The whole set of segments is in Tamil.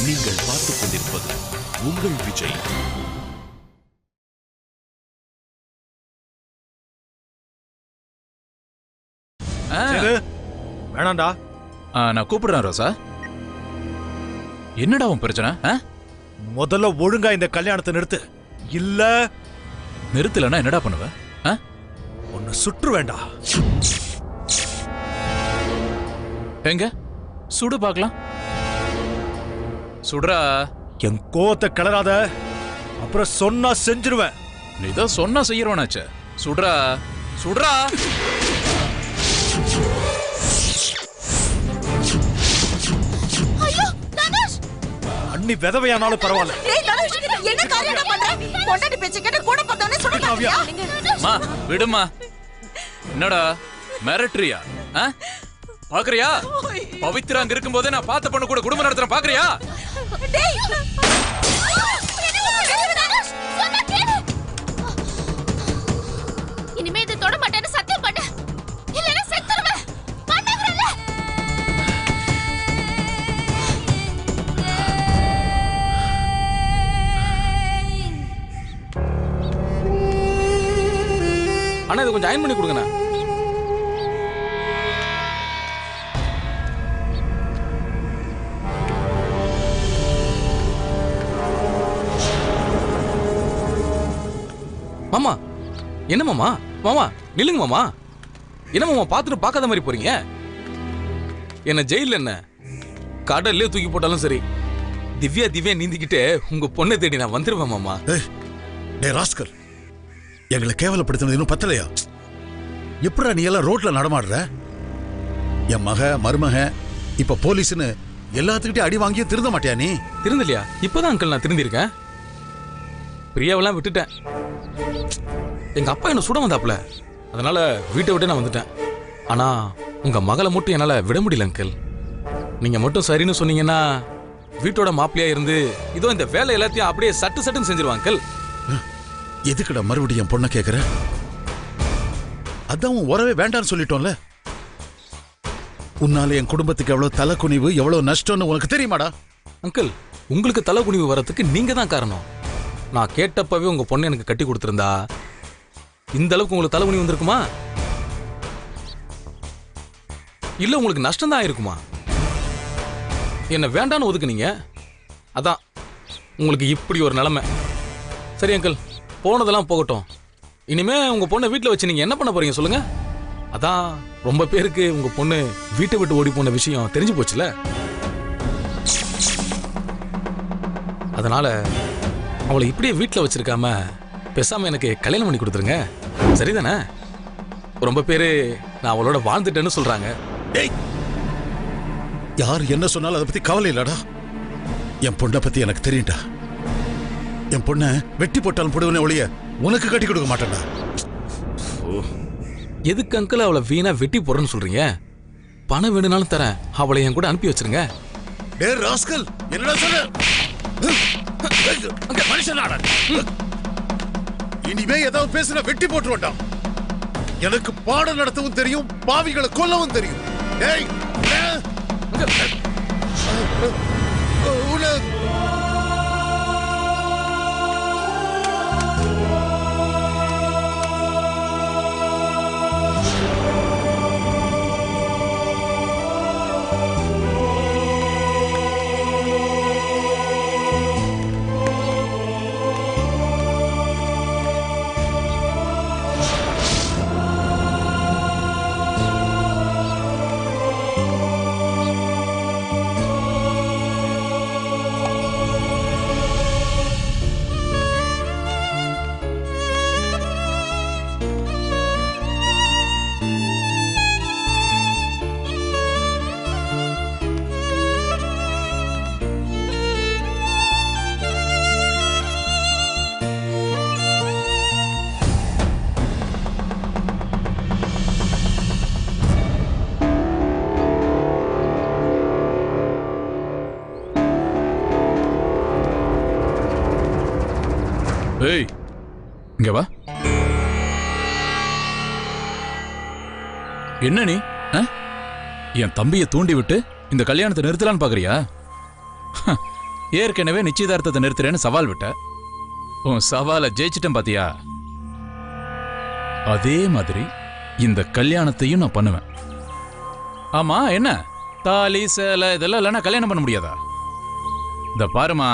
நீங்கள் பார்த்துக் கொண்டிருப்பது உங்கள் விஜய். வேணாண்டா. நான் கூப்பிடுறேன் ரோசா. என்னடா உன் பிரச்சனை? முதல்ல ஒழுங்கா இந்த கல்யாணத்தை நிறுத்து. இல்ல நிறுத்தலன்னா என்னடா பண்ணுவ? உன்னை சுற்று வேண்டா. எங்க சுடு பார்க்கலாம். சுடுறா. என் கோவத்தை கிளறாத, அப்புறம் சொன்னா செஞ்சிருவேன். நீதான் சொன்னா செய்யறவனாச்சே. சுடுறா சுடுறா. அண்ணி விதவையானாலும் பரவாயில்ல. என்ன காரியமா பண்ற? பொண்டாட்டி பேச்ச கேட்டு கூட பத்தவனே சொல்றாங்க. மா விடுமா. என்னடா மிரட்டறியா? பாக்குறியா? பவித்ரா அங்க இருக்கும்போதே நான் பார்த்த பொண்ணு கூட குடும்பம் நடத்துறேன். பாக்குறியா? இனிமே இது தொட மாட்டேன்னு சத்தியம் பண்ணு. இல்லைன்னா செத்துருவேன். பண்ணாங்கறல. அண்ணா இது கொஞ்சம் அயன் பண்ணி கொடுங்கண்ணா. மாமா என்ன மாமா? மாமா நில்லுங்க மாமா. என்ன மாமா பார்த்துட்டு பார்க்காத மாதிரி போறீங்க? என்ன ஜெயில என்ன கடல்லே தூக்கி போட்டாலும் சரி, திவ்யா திவ்யா நீந்திக்கிட்டே உங்க பொண்ணை தேடி நான் வந்துருவேன் மாமா. ராஸ்கல், எங்களை கேவலப்படுத்தினது இன்னும் பத்தலையா? எப்படா நீ எல்லாம் ரோட்ல நடமாடுற? என் மருமக இப்ப போலீஸ்னு எல்லாத்துக்கிட்டே அடி வாங்கியும் திருந்த மாட்டியா நீ? திருந்தலையா? இப்பதான் அங்கிள் நான் திருந்திருக்கேன். பிரியாவெல்லாம் விட்டுட்டேன். எங்க அப்பா என்ன சுட வந்தாப்புல, அதனால வீட்டை விட்டு நான் வந்துட்டேன். ஆனா உங்க மகளை மட்டும் என்னால விட முடியல அங்கிள். நீங்க மட்டும் சரின்னு சொன்னீங்கன்னா வீட்டோட மாப்பிள்ளையா இருந்து இதோ இந்த வேலை எல்லாத்தையும் அப்படியே சட்டு சட்டுன்னு செஞ்சிருவாங்க அங்கிள். எதுக்குடா மறுபடியும் என் பொண்ணை கேட்குற? அதான் உன் உறவே வேண்டான்னு சொல்லிட்டோம்ல. உன்னால என் குடும்பத்துக்கு எவ்வளவு தலை குனிவு, எவ்வளவு நஷ்டம்னு உனக்கு தெரியுமாடா? அங்கிள், உங்களுக்கு தலை குனிவு வரத்துக்கு நீங்க தான் காரணம். நான் கேட்டப்பவே உங்க பொண்ணு எனக்கு கட்டி கொடுத்திருந்தா இந்த அளவுக்கு உங்களுக்கு தலை குனிவு வந்திருக்குமா? இல்ல உங்களுக்கு நஷ்டம் தான் இருக்குமா? என்ன வேண்டான்னு ஒதுக்குனீங்க, அதான் உங்களுக்கு இப்படி ஒரு நிலைமை. சரி அங்கிள், போனதெல்லாம் போகட்டும். இனிமே உங்க பொண்ணை வீட்டில் வச்சு நீங்க என்ன பண்ண போறீங்க சொல்லுங்க? அதான் ரொம்ப பேருக்கு உங்க பொண்ணு வீட்டை விட்டு ஓடி போன விஷயம் தெரிஞ்சு போச்சுல. அதனால அவளை இப்படியே வீட்டில் வச்சிருக்காம பேசாம எனக்கு கல்யாணம் பண்ணி கொடுத்துருங்க. சரிதானே? ரொம்ப பேரு நான் அவளோட வாழ்ந்துட்டேன்னு சொல்றாங்க. யார் என்ன சொன்னாலும் அதை பத்தி கவலை இல்லடா. என் பொண்ணை பத்தி எனக்கு தெரியும்டா. என் பொண்ணை வெட்டி போட்டாலும் போடுவனே ஒழிய உனக்கு கட்டி கொடுக்க மாட்டேன்டா. எதுக்கு அங்கிள் அவளை வீணா வெட்டி போடுறேன்னு சொல்றீங்க? பணம் வேணும்னாலும் தரேன், அவளை என் கூட அனுப்பி வச்சிருங்க. டேய் ராஸ்கல், என்னடா சொல்ற? மனுஷனாடா. இனிமே ஏதாவது பேசுனா வெட்டி போட்டுருவேன்டா. எனக்கு பாடம் நடத்தவும் தெரியும், பாவிகளை கொல்லவும் தெரியும். டேய் ஏய், இங்க வா. என்ன நீ என் தம்பியை தூண்டி விட்டு இந்த கல்யாணத்தை நிறுத்தலான்னு பாக்குறியா? ஏற்கனவே நிச்சயதார்த்தத்தை நிறுத்துறேன்னு சவால் விட்ட. உன் சவாலை ஜெயிச்சிட்டேன் பாத்தியா? அதே மாதிரி இந்த கல்யாணத்தையும் நான் பண்ணுவேன். ஆமா, என்ன தாலி சேலை இதெல்லாம் இல்லைன்னா கல்யாணம் பண்ண முடியாதா? இந்த பாருமா,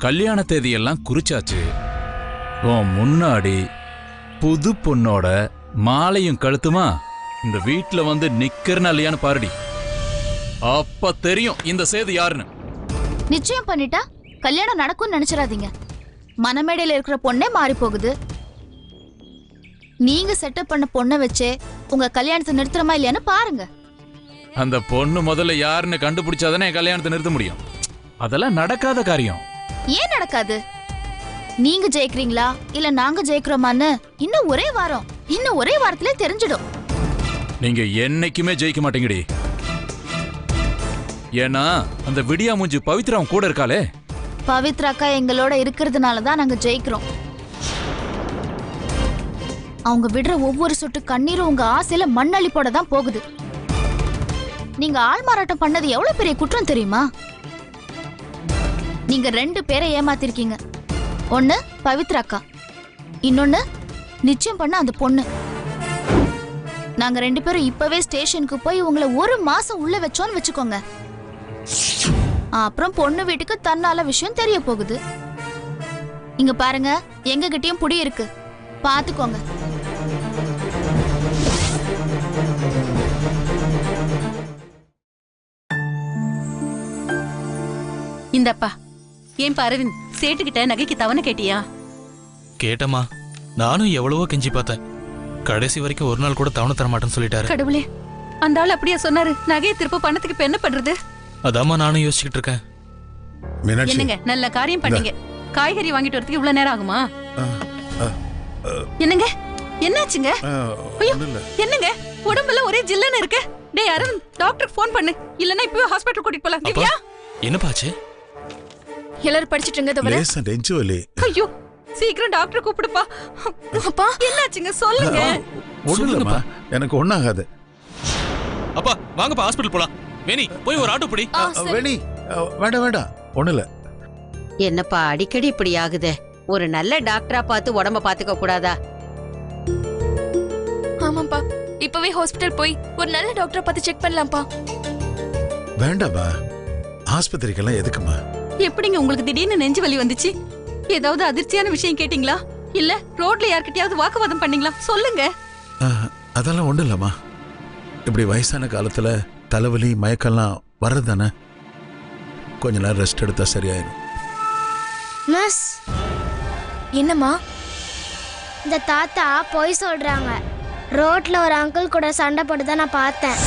கல்யாண தேதியெல்லாம் குறிச்சாச்சு. உன் முன்னாடி புது பொண்ணோட மாலையும் கழுத்துமா இந்த வீட்டுல வந்து நிக்கிறனா இல்லையான்னு பாருடி. அப்ப தெரியும் இந்த சேது யாருன்னு. நிச்சயம் பண்ணிட்டா கல்யாணம் நடக்கும்னு நினைச்சிடாதீங்க. மனமேடையில இருக்கிற பொண்ணே மாறி போகுது. நீங்க செட்டப் பண்ண பொண்ணை வச்சே உங்க கல்யாணத்தை நிறுத்துறமா இல்லையான்னு பாருங்க. அந்த பொண்ணு முதல்ல யாருன்னு கண்டுபிடிச்சாதானே கல்யாணத்தை நிறுத்த முடியும். அதெல்லாம் நடக்காத காரியம். ஏன் நடக்காது? நீங்க ஜெயிக்கிறீங்களா இல்ல நாங்க ஜெயிக்கிறோமான்னு இன்னும் ஒரே வாரத்திலே தெரிஞ்சிடும். நீங்க என்னைக்குமே ஜெயிக்க மாட்டீங்கடி. ஏன்னா அந்த விடியா மூஞ்சி பவித்ரா கூட இருக்காளே. பவித்ரா அக்கா எங்களோட இருக்கிறதுனால தான் நாங்க ஜெயிக்கிறோம். அவங்க விடுற ஒவ்வொரு சொட்டு கண்ணீரும் உங்க ஆசையில மண்ணள்ளி போட தான் போகுது. நீங்க ஆள்மாறாட்டம் பண்ணது எவ்வளவு பெரிய குற்றம் தெரியுமா? நீங்க 2 பேரை ஏமாத்திருக்கீங்க. ஒண்ணு பவித்ரா அக்கா, இன்னொன்னு நிச்சயம் பண்ண அந்த பொண்ணு. நாங்க 2 பேரும் இப்பவே ஸ்டேஷனுக்கு போய் உங்களை 1 மாசம் உள்ள வச்சோன்னு வச்சுக்கோங்க. அப்புறம் பொண்ணு வீட்டுக்கு தன்னால விஷயம் தெரிய போகுது. இங்க பாருங்க, எங்க கிட்டயும் புடி இருக்கு, பாத்துக்கோங்க. இந்தப்பா. ஏன் அரவிந்த், சேட்டுக்கிட்ட நகைக்கு தவணை கேட்டியா? கேட்டமா, நானும் எவ்வளவோ கெஞ்சி பார்த்தேன். கடைசி வரைக்கும் ஒரு நாள் கூட தவணை தர மாட்டேன்னு சொல்லிட்டாரு. கடவுளே, அந்த ஆள் அப்படியே சொன்னாரு. நகையை திருப்ப பணத்துக்கு இப்ப என்ன பண்றது? அதாம்மா நானும் யோசிச்சுக்கிட்டு இருக்கேன். மீனாட்சி, என்னங்க நல்ல காரியம் பண்ணீங்க. காய்கறி வாங்கிட்டு வரதுக்கு இவ்வளவு நேரம் ஆகுமா? என்னங்க என்னாச்சுங்க? ஐயோ, என்னங்க உடம்புல ஒரே ஜில்லுன்னு இருக்கு. டேய் அரவிந்த், டாக்டருக்கு ஃபோன் பண்ணு. இல்லன்னா இப்பவே ஹாஸ்பிடல் கூட்டிட்டு போலாம். திவ்யா, என்னப்பாச்சு? எல்லாரும் படிச்சிட்டு இருங்க. லேசா நெஞ்சு வலி. ஐயோ, சீக்கிரம் டாக்டர் கூப்பிடுப்பா. அப்பா என்னாச்சுங்க சொல்லுங்க. ஒண்ணுலமா, எனக்கு ஒண்ணாகாது. அப்பா வாங்கப்பா ஹாஸ்பிடல் போலாம். வேணி போய் ஒரு ஆட்டோ பிடி. வேணி, வேண்டாம் வேண்டாம், ஒண்ணுல. என்னப்பா அடிக்கடி இப்படி ஆகுதே? ஒரு நல்ல டாக்டரா பார்த்து உடம்ப பாத்துக்க கூடாதா? ஆமாப்பா, இப்பவே ஹாஸ்பிடல் போய் ஒரு நல்ல டாக்டரை பார்த்து செக் பண்ணலாம்ப்பா. வேண்டாமா, ஆஸ்பத்திரிக்கெல்லாம் எதுக்குமா? எப்படிங்க உங்களுக்கு திடீர்னு நெஞ்சு வலி வந்துச்சு? ஏதாவது அதிர்ச்சியான விஷயம் கேட்டீங்களா? இல்ல ரோட்ல யார்கிட்டயாவது வாக்குவாதம் பண்ணீங்களா? சொல்லுங்க. அதெல்லாம் ஒண்ணு இல்லம்மா. இப்படி வயசான காலத்துல தலைவலி மயக்கம்லாம் வர்றதுதானே. கொஞ்ச நேரம் ரெஸ்ட் எடுத்தா சரியாயிடும். மிஸ், என்னம்மா? இந்த தாத்தா பொய் சொல்றாங்க. ரோட்ல ஒரு அங்கிள் கூட சண்டை போட்டு தான் நான் பார்த்தேன்.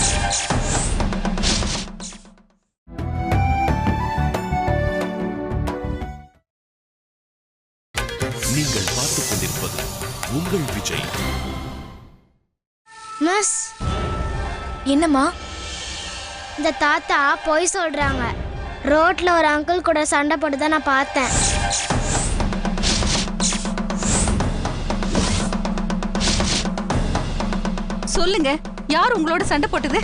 நீங்கள் பார்த்துக் கொண்டிருப்பது உங்கள் விஜய். மிஸ், என்னம்மா? இந்த தாத்தா பொய் சொல்றாங்க. ரோட்ல ஒரு அங்கிள் கூட சண்டை போட்டு தான் நான் பார்த்தேன். சொல்லுங்க, யார் உங்களோட சண்டை போட்டது?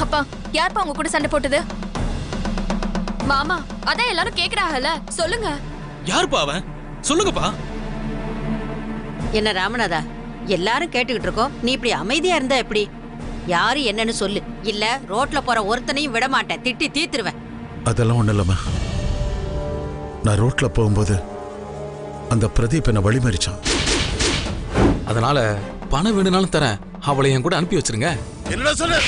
அப்பா, யார்ப்பா உங்க கூட சண்டை போட்டது? மாமா, அதான் எல்லாரும் கேக்குறாங்கல்ல, சொல்லுங்க. யாருப்பா அவன்? சொல்லுங்கப்பா. என்ன ராமநாதா, எல்லாரும் கேட்டுக்கிட்டு இருக்கோம், நீ இப்படி அமைதியா இருந்தா எப்படி? யாரு என்னன்னு சொல்லு. இல்ல ரோட்ல போற ஒருத்தனையும் விட மாட்டேன், திட்டி தீத்துருவேன். அதெல்லாம் ஒண்ணு இல்லம்மா. நான் ரோட்ல போகும்போது அந்த பிரதீப் என்ன வழிமறிச்சான். அதனால பணம் வேணும்னாலும் தரேன், அவளை என் கூட அனுப்பி வச்சிருங்க. என்னடா சொல்ற?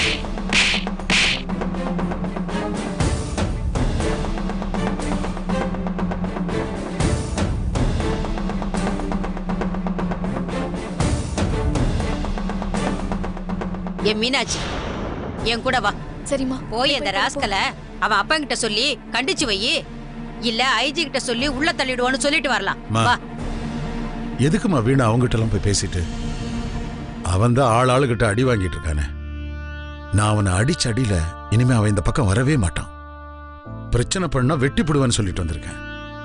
என் மீனாட்சி, என் கூட வா. சரிம்மா. போய் அந்த ராஸ்கல அவன் அப்பா கிட்ட சொல்லி கண்டிச்சு வை. இல்ல ஐஜி கிட்ட சொல்லி உள்ள தள்ளிடுவான்னு சொல்லிட்டு வரலாம். வா. எதுக்குமா வீணா அவங்ககிட்ட எல்லாம் போய் பேசிட்டு? அவன் தான் ஆளுகிட்ட அடி வாங்கிட்டு இருக்கானே. நான் அவனை அடிச்ச அடியில இனிமே அவன் இந்த பக்கம் வரவே மாட்டான். பிரச்சனை பண்ணா வெட்டி போடுவேன்னு சொல்லிட்டு வந்திருக்கேன்.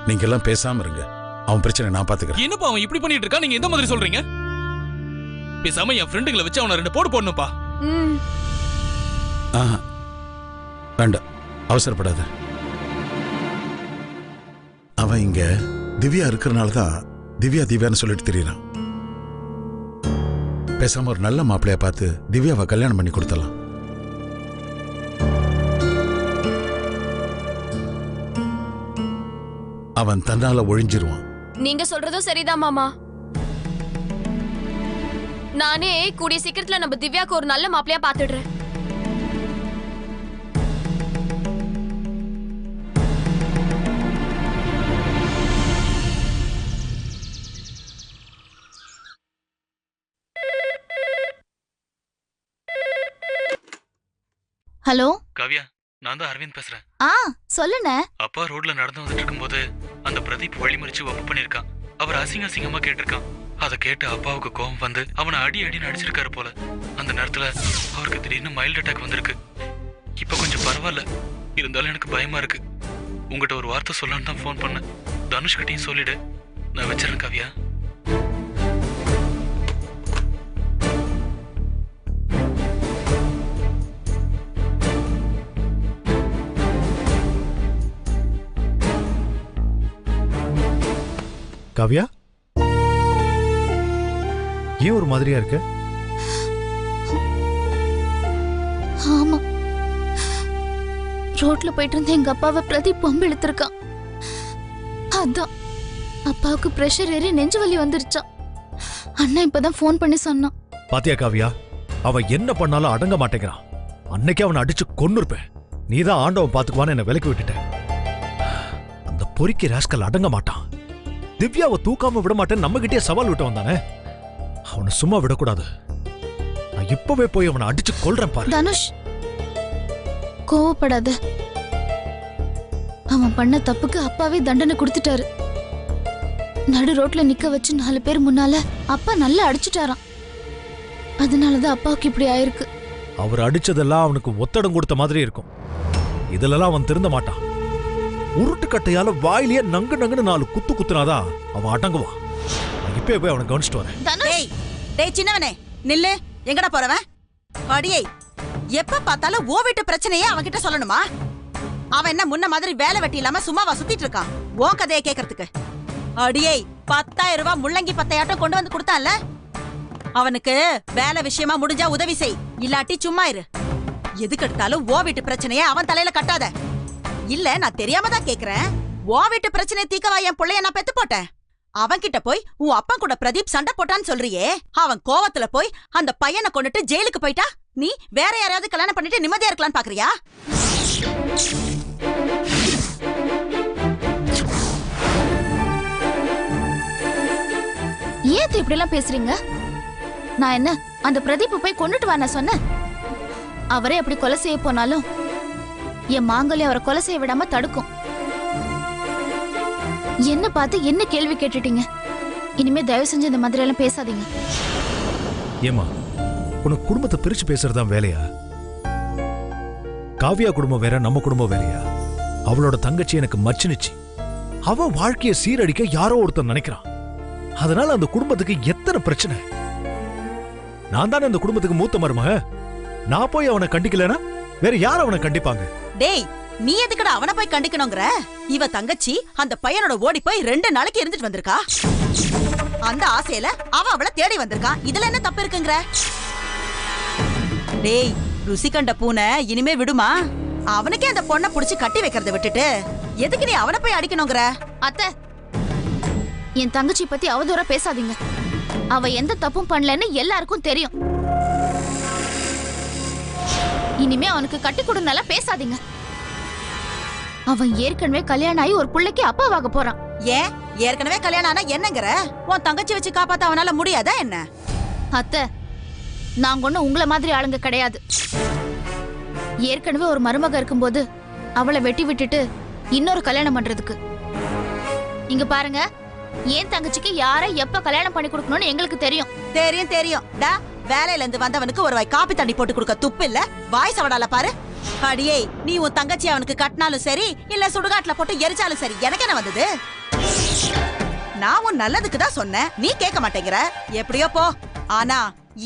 நீங்க எல்லாம் பேசாம இருங்க, அவன் பிரச்சனை நான் பாத்துக்கிறேன். என்னப்பா அவன் இப்படி பண்ணிட்டு இருக்கா? நீங்க எந்த மாதிரி சொல்றீங்க? பேசாம என் ஃப்ரெண்டுங்களை வச்சு அவனை 2 போடு போடணும்ப்பா. வேண்டாம், அவசரப்படாத. அவன் இங்க திவ்யா இருக்கிறனால தான் திவ்யான்னு சொல்லிட்டு தெரியறான். பேசாம ஒரு நல்ல மாப்பிள்ளைய பார்த்து திவ்யாவை கல்யாணம் பண்ணி கொடுத்தலாம். அவன் தன்னால ஒழிஞ்சிருவான். நீங்க சொல்றதும் சரிதான் மாமா. நானே கூடிய சீக்கிரத்துல நம்ம திவ்யாக்கு ஒரு நல்ல மாப்பிளையா பாத்துடுறேன். ஹலோ காவியா, நான் தான் அரவிந்த் பேசுறேன். சொல்லுண்ணே. அப்பா ரோட்ல நடந்து வந்துட்டு இருக்கும்போது அந்த பிரதீப் வழிமறிச்சு வம்பு பண்ணிருக்கான். அவர் அசிங்கமா கேட்டிருக்கான். அதை கேட்டு அப்பாவுக்கு கோபம் வந்து அவனை அடின்னு அடிச்சிருக்காரு போல. அந்த நேரத்துல அவருக்கு திடீர்னு மைல்டு அட்டாக் வந்திருக்கு. இப்ப கொஞ்சம் பரவாயில்ல, இருந்தாலும் எனக்கு பயமா இருக்கு. உங்ககிட்ட ஒரு வார்த்தை சொல்லலான்னு தான் ஃபோன் பண்ணேன். தனுஷ் கிட்டையும் சொல்லிடு. நான் வச்சிடறேன் காவியா. காவியா, ஏன் ஒரு மாதிரியா இருக்க? ஆமா, ரோட்ல போயிட்டு இருந்த எங்க அப்பாவை பிரதீப் பம்பு இழுத்திருக்கான். அதான் அப்பாவுக்கு பிரஷர் ஏறி நெஞ்சு வலி வந்துருச்சான். அண்ணா இப்பதான் ஃபோன் பண்ணி சொன்னான். பாத்தியா காவியா, அவன் என்ன பண்ணாலும் அடங்க மாட்டேங்கிறான். அன்னைக்கு அவனை அடிச்சு கொன்னுருப்பேன். நீதான் ஆண்டவன் பாத்துக்குவான்னு என்ன விலக்கி விட்டுட்ட. அந்த பொறுக்கி ராஸ்கல் அடங்க மாட்டான். திவ்யாவை தூக்காம விட மாட்டேன்னு நம்ம கிட்டே சவால் விட்டு வந்தானே, அவனை சும்மா விடக்கூடாது. நான் இப்பவே போய் அவனை அடிச்சு கொல்றேன் பாரு. தனுஷ், கோவப்படாத. அவன் பண்ண தப்புக்கு அப்பாவே தண்டனை கொடுத்துட்டாரு. நடு ரோட்ல நிக்க வச்சு 4 பேர் முன்னால அப்பா நல்லா அடிச்சுட்டாராம். அதனாலதான் அப்பாவுக்கு இப்படி ஆயிருக்கு. அவர் அடிச்சதெல்லாம் அவனுக்கு ஒத்தடம் கொடுத்த மாதிரி இருக்கும். இதுலலாம் அவன் திருந்த மாட்டான். உருட்டுக்கட்டையால வாயிலேயே நங்குன்னு 4 குத்து குத்துனாதான் அவன் அடங்குவான். நான் இப்பவே போய் அவனை கவனிச்சுட்டு வரேன். டேய் சின்னவனே, நில்லு. எங்கடா போறவன்? அடியே, எப்ப பார்த்தாலும் ஓ வீட்டு பிரச்சனையே அவன்கிட்ட சொல்லணுமா? அவன் என்ன முன்ன மாதிரி வேலை வெட்டி இல்லாம சும்மாவா சுத்திட்டு இருக்கான் ஓ கதையை கேட்கறதுக்கு? அடியே, 10,000 ரூபாய் முள்ளங்கி பத்தையாட்டம் கொண்டு வந்து கொடுத்தான்ல, அவனுக்கு வேலை விஷயமா முடிஞ்சா உதவி செய், இல்லாட்டி சும்மா இரு. எதுக்கு எடுத்தாலும் ஓ வீட்டு பிரச்சனையே அவன் தலையில கட்டாத. இல்ல, நான் தெரியாம தான் கேக்குறேன். ஓ வீட்டு பிரச்சனை தீக்கவா என் பிள்ளைய நான் பெத்து போட்டேன். அவன் கிட்ட போய் உன் அப்பா கூட பிரதீப் சண்டை போட்டான்னு சொல்றியே, அவன் கோவத்துல போய் அந்த பையனை கொண்டுட்டு ஜெயிலுக்கு போயிட்டா நீ வேற யாரையாவது கல்யாணம் பண்ணிட்டு நிம்மதியா இருக்கலாம்னு பாக்குறியா? ஏன் இப்படி எல்லாம் பேசுறீங்க? நான் என்ன அந்த பிரதீப் போய் கொண்டுட்டு வா நான் சொன்னேன்? அவரே அப்படி கொலை செய்ய போனாலும் என் மாங்கல்யம் அவரை கொலை செய்ய விடாம தடுக்கும். என்ன பார்த்து என்ன கேள்வி கேட்டுட்டீங்க? இனிமே தயவு செஞ்சு இந்த மாதிரி எல்லாம் பேசாதீங்க. ஏமா, உனக்கு குடும்பத்தை பிரிச்சு பேசுறதுதான் வேலையா? காவியா குடும்பம் வேற, நம்ம குடும்பம் வேலையா? அவளோட தங்கச்சி எனக்கு மச்சினுச்சு. அவ வாழ்க்கைய சீரடிக்க யாரோ ஒருத்தன் நினைக்கிறான். அதனால அந்த குடும்பத்துக்கு எத்தனை பிரச்சனை. நான் தானே அந்த குடும்பத்துக்கு மூத்த மருமக. நான் போய் அவனை கண்டிக்கலனா வேற யார் அவனை கண்டிப்பாங்க? டேய், நீ எதுக்குடா அவனை போய் கண்டிக்கணுங்கிற? இவ தங்கச்சி அந்த பையனோட ஓடி போய் 2 நாளைக்கு இருந்துட்டு வந்திருக்கா. அந்த ஆசையில அவளை தேடி வந்திருக்கா. இதுல என்ன தப்பு இருக்குங்கிற? டேய், ருசி கண்ட பூனை இனிமே விடுமா? அவனுக்கே அந்த பொண்ணை புடிச்சு கட்டி வைக்கிறத விட்டுட்டு எதுக்கு நீ அவனை போய் அடிக்கணுங்கிற? அத்தை, என் தங்கச்சி பத்தி அவதூறா பேசாதீங்க. அவ எந்த தப்பும் பண்ணலன்னு எல்லாருக்கும் தெரியும். இனிமே அவனுக்கு கட்டி கொடுனால பேசாதீங்க. அவன் ஏற்கனவே கல்யாணம் ஆகி ஒரு பிள்ளைக்கு அப்பாவாக போறான். ஏன் ஏற்கனவே கல்யாணம் ஆனா என்னங்கிற? உன் தங்கச்சி வச்சு காப்பாத்த அவனால முடியாதா என்ன? அத்தை, நாங்க ஒண்ணும் உங்கள மாதிரி ஆளுங்க கிடையாது. ஏற்கனவே ஒரு மருமக இருக்கும்போது அவளை வெட்டி விட்டுட்டு இன்னொரு கல்யாணம் பண்றதுக்கு. இங்க பாருங்க, ஏன் தங்கச்சிக்கு யாரை எப்ப கல்யாணம் பண்ணி கொடுக்கணும்னு எங்களுக்கு தெரியும். தெரியும் தெரியும். டா, வேலையில இருந்து வந்தவனுக்கு ஒரு வாய் காப்பி தண்ணி போட்டு கொடுக்க துப்பு இல்ல? வாய் சவடால பாரு. அடியே, நீ உன் தங்கச்சி அவனுக்கு கட்டினாலும் சரி, இல்ல சுடுகாட்டுல போட்டு எரிச்சாலும் சரி, எனக்கு என்ன வந்தது? நான் உன் நல்லதுக்கு தான் சொன்னேன், நீ கேட்க மாட்டேங்கிற. எப்படியோ போ. ஆனா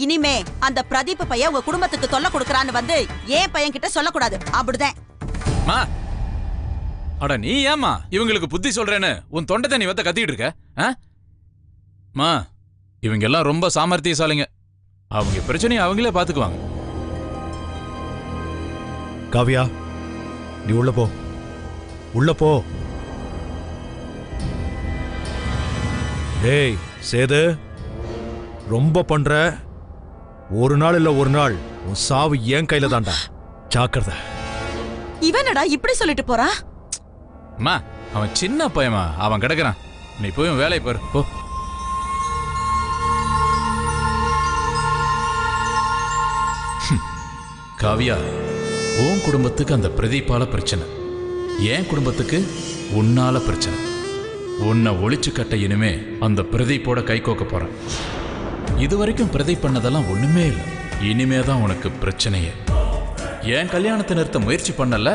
இனிமே அந்த பிரதீப் பையன் உங்க குடும்பத்துக்கு தொல்லை கொடுக்கறான்னு வந்து ஏன் பையன் கிட்ட சொல்லக்கூடாது. அப்படிதான். அட நீ ஏமா இவங்களுக்கு புத்தி சொல்றேன்னு உன் தொண்டை தண்ணி வத்த கத்திட்டு இருக்க? மா இவங்க எல்லாம் ரொம்ப சாமர்த்தியசாலிங்க. அவங்க பிரச்சனையை அவங்களே பாத்துக்குவாங்க. காவியா, நீ உள்ள போ, உள்ள போ. டேய் சேது, ரொம்ப பண்ற. ஒரு நாள் இல்ல ஒரு நாள் உன் சாவு என் கையில தான்டா. ஜாக்கிரதை. இவனடா இப்படி சொல்லிட்டு போறான்? அம்மா அவன் சின்ன பையமா, அவன் கிடக்குறான். நீ போய் வேலையை பாரு போ. காவியா, உன் குடும்பத்துக்கு அந்த பிரதீப்பால பிரச்சனை, என் குடும்பத்துக்கு உன்னால பிரச்சனை. உன்னை ஒளிச்சு கட்ட இனிமே அந்த பிரதீப்போட கை கோக்க போறேன். இதுவரைக்கும் பிரதீப் பண்ணதெல்லாம் ஒண்ணுமே இல்லை. இனிமேதான் உனக்கு பிரச்சனையே. என் கல்யாணத்தை நிறுத்த முயற்சி பண்ணல,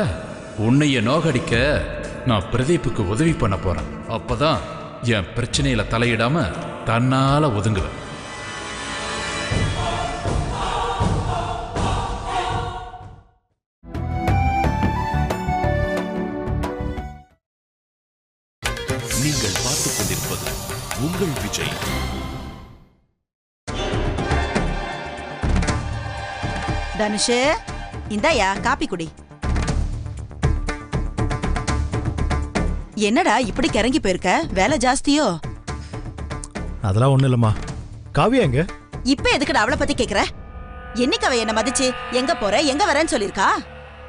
உன்னைய நோகடிக்க நான் பிரதீப்புக்கு உதவி பண்ண போறேன். அப்பதான் என் பிரச்சனையில தலையிடாம தன்னால ஒதுங்குவேன். நீங்கள் பார்த்துக் கொண்டிருப்பது உங்கள் விஜய். தனுஷ், இந்தாயா காப்பி குடி. என்னடா இப்படி கிறங்கி போயிருக்க? வேலை ஜாஸ்தியோ? அதெல்லாம் ஒண்ணு இல்லம்மா. காவியா எங்க? இப்ப எதுக்குடா அவளை பத்தி கேக்குற? என்னைக்கு அவ என்ன மதிச்சு எங்க போற எங்க வரேன்னு சொல்லிருக்கா?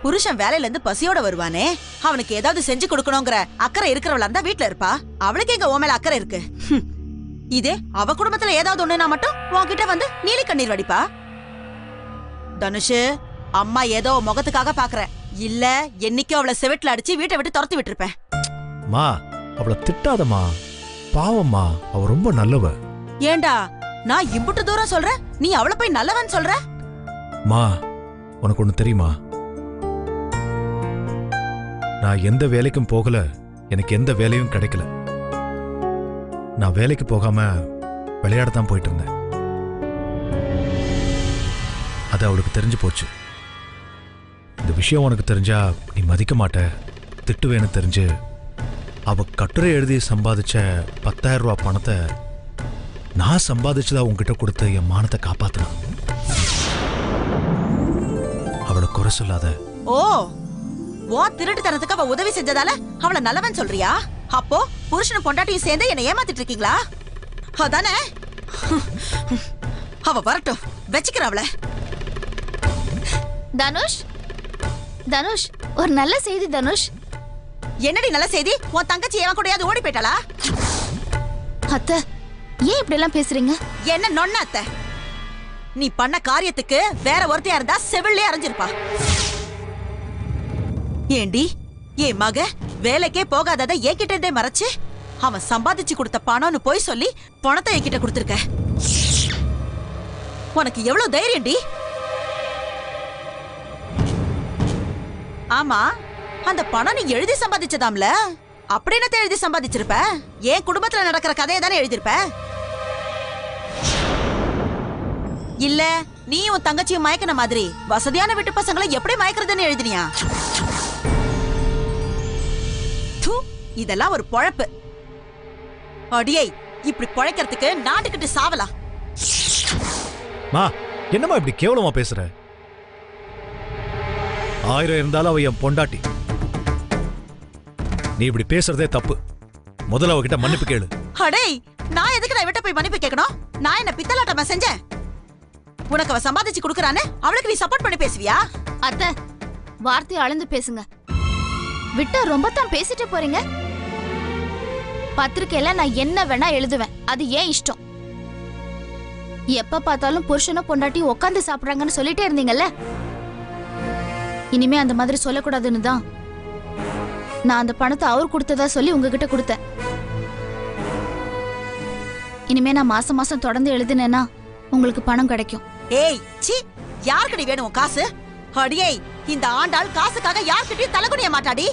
புருஷன் வேலையில இருந்து பசியோட வருவானே, அவனுக்கு ஏதாவது செஞ்சு கொடுக்கணுங்கிற அக்கறை இருக்கிறவளா இருந்தா வீட்டுல இருப்பா. அவளுக்கு எங்க உன் மேல அக்கறை இருக்கு? இதே அவ குடும்பத்துல ஏதாவது ஒண்ணுனா மட்டும் உன்கிட்ட வந்து நீலி கண்ணீர் வடிப்பா. தனுஷ், அம்மா ஏதோ முகத்துக்காக பாக்குற, இல்ல என்னைக்கும் அவளை செவிட்டுல அடிச்சு வீட்டை விட்டு துரத்தி விட்டுருப்பேன். மா, அவளை திட்டாதம்மா, பாவம்மா, அவ ரொம்ப நல்லவ. ஏண்டா நான் இம்புட்டு தூரம் சொல்ற, நீ அவளை போய் நல்லவன் சொல்ற? மா, உனக்கு ஒண்ணு தெரியுமா? நான் எந்த வேலைக்கும் போகல, எனக்கு எந்த வேலையும் கிடைக்கல. நான் வேலைக்கு போகாம விளையாடத்தான் போயிட்டு இருந்தேன். அது அவளுக்கு தெரிஞ்சு போச்சு. இந்த விஷயம் உனக்கு தெரிஞ்சா நீ மதிக்க மாட்ட, திட்டுவேன்னு தெரிஞ்சு அவ கட்டுரை எழுதி சம்பாதிச்ச 10,000 ரூபாய் பணத்தை நான் சம்பாதிச்சதா உங்ககிட்ட கொடுத்து என் மானத்தை காப்பாத்தினான். அவளை குறை சொல்லாத. ஓ, திருட்டுத்தனத்துக்கு அவ உதவி செஞ்சதால அவளை நல்லவன் சொல்றியா? அப்போ புருஷனும் பொண்டாட்டியும் சேர்ந்து என்ன ஏமாத்திட்டு இருக்கீங்களா? அதானே? அவ வரட்டும், வச்சுக்கிற அவளை. தனுஷ், தனுஷ், ஒரு நல்ல செய்தி தனுஷ். என்னடி நல்ல செய்தி? உன் தங்கச்சி எவன் கூடயாவது ஓடி போயிட்டாளா? அத்தை, ஏன் இப்படி எல்லாம் பேசுறீங்க? என்ன நொன்ன அத்தை? நீ பண்ண காரியத்துக்கு வேற ஒருத்தையா இருந்தா செவிலே அரைஞ்சிருப்பா. ஏண்டி, என் மக வேலைக்கே போகாதத என்கிட்ட இருந்தே மறைச்சு அவன் சம்பாதிச்சு கொடுத்த பணம்னு போய் சொல்லி பணத்தை என்கிட்ட கொடுத்திருக்க. உனக்கு எவ்வளவு தைரியம்டி? ஆமா, அந்த பணம் நீ எழுதி சம்பாதிச்சதாம்ல, அப்படின்னு எழுதி சம்பாதிச்சிருப்ப. என் குடும்பத்துல நடக்கிற கதையை தானே எழுதிருப்ப. இல்ல நீ உன் தங்கச்சியும் மயக்கின மாதிரி வசதியான வீட்டு பசங்களை எப்படி மயக்கிறதுன்னு எழுதினியா? இதெல்லாம் ஒரு பொழப்பு. அடியை, இப்படி பொழைக்கிறதுக்கு நாட்டுக்கிட்டு சாவலாம். மா, என்னம்மா இப்படி கேவலமா பேசுற? 1000 இருந்தாலும் அவ என் பொண்டாட்டி. நீ இப்படி பேசுறதே தப்பு. முதல்ல அவகிட்ட மன்னிப்பு கேளு. அடே, நான் எதுக்கு நான் விட்ட போய் மன்னிப்பு கேட்கணும்? நான் என்ன பித்தலாட்டமா செஞ்சேன்? உனக்கு அவ சம்பாதிச்சு கொடுக்கறானே, அவளுக்கு நீ சப்போர்ட் பண்ணி பேசுவியா? அத்தை, வார்த்தையை அளந்து பேசுங்க. விட்டா ரொம்ப தான் பேசிட்டு போறீங்க. பத்திரிக்கையில நான் என்ன வேணா எழுதுவேன், அது ஏன் இஷ்டம். எப்ப பார்த்தாலும் புருஷனும் பொண்டாட்டி உட்காந்து சாப்பிடுறாங்கன்னு சொல்லிட்டே இருந்தீங்கல்ல, இனிமே அந்த மாதிரி சொல்லக்கூடாதுன்னு தான் நான் அந்த பணத்தை அவர் கொடுத்ததா சொல்லி உங்ககிட்ட கொடுத்தேன். இனிமே நான் மாசம் மாசம் தொடர்ந்து எழுதினேன்னா உங்களுக்கு பணம் கிடைக்கும். ஏய் சி, யாருக்கு வேணும் உன் காசு? அடியே, இந்த ஆண்டாள் காசுக்காக யார்கிட்டயும் தலைகுனிய மாட்டாடி.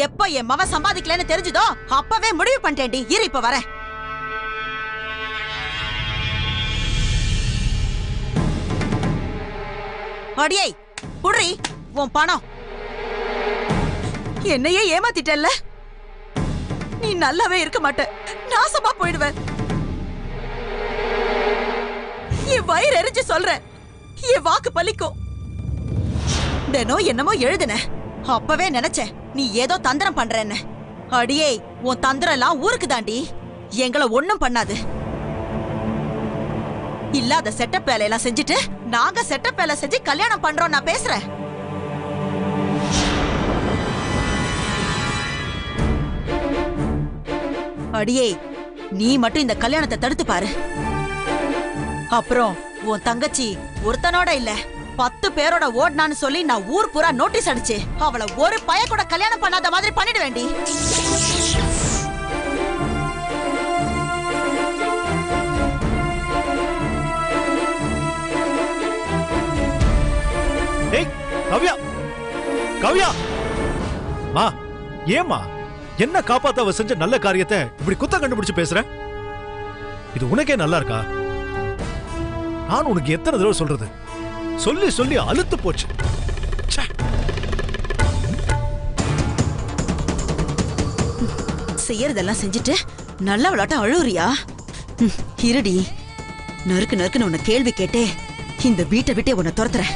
எப்ப என் மவ சம்பாதிக்கலன்னு தெரிஞ்சதோ அப்பவே முடிவு பண்ணிட்டேன்டி. இரு, இப்ப வரேன். அடியே, புடுறி உன் பணம். என்னையே ஏமாத்திட்டல்ல, நீ நல்லாவே இருக்க மாட்ட, நாசமா போயிடுவ. என் வயிறு எரிஞ்சு சொல்றேன், என் வாக்கு பலிக்கும். தினம் என்னமோ எழுதுன, அப்பவே நினைச்சேன் நீ ஏதோ தந்திரம் பண்றேன்னு. அடியே, உன் தந்திரம் எல்லாம் ஊருக்கு தாண்டி, எங்களை ஒண்ணும் பண்ணாது. இல்லாத செட்டப் வேலையெல்லாம் செஞ்சுட்டு நாங்க செட்டப் வேலை செஞ்சு கல்யாணம் பண்றோம் நான் பேசுறேன். அடியே, நீ மட்டும் இந்த கல்யாணத்தை தடுத்து பாரு. அப்புறம் உன் தங்கச்சி ஒருத்தனோட இல்ல 10 பேரோட ஓடனான்னு சொல்லி நான் ஊர் பூரா நோட்டீஸ் அடிச்சு அவளை ஒரு பைய கூட கல்யாணம் பண்ணாத மாதிரி பண்ணிட வேண்டி. ஏய் கவ்யா, கவ்யா, மா ஏமா என்ன காப்பாத்த அவ செஞ்ச நல்ல காரியத்தை இப்படி குத்தம் கண்டுபிடிச்சு பேசுற? இது உனக்கே நல்லா இருக்கா? நான் உனக்கு எத்தனை தடவை சொல்றது, சொல்லி சொல்லி அலுத்து போச்சு. செய்யறதெல்லாம் செஞ்சுட்டு நல்ல விளையாட்டம் அழுவுறியா? இருடி, நறுக்கு நறுக்குன்னு உன்னை கேள்வி கேட்டே இந்த வீட்டை விட்டே உன்னை துரத்துறேன்.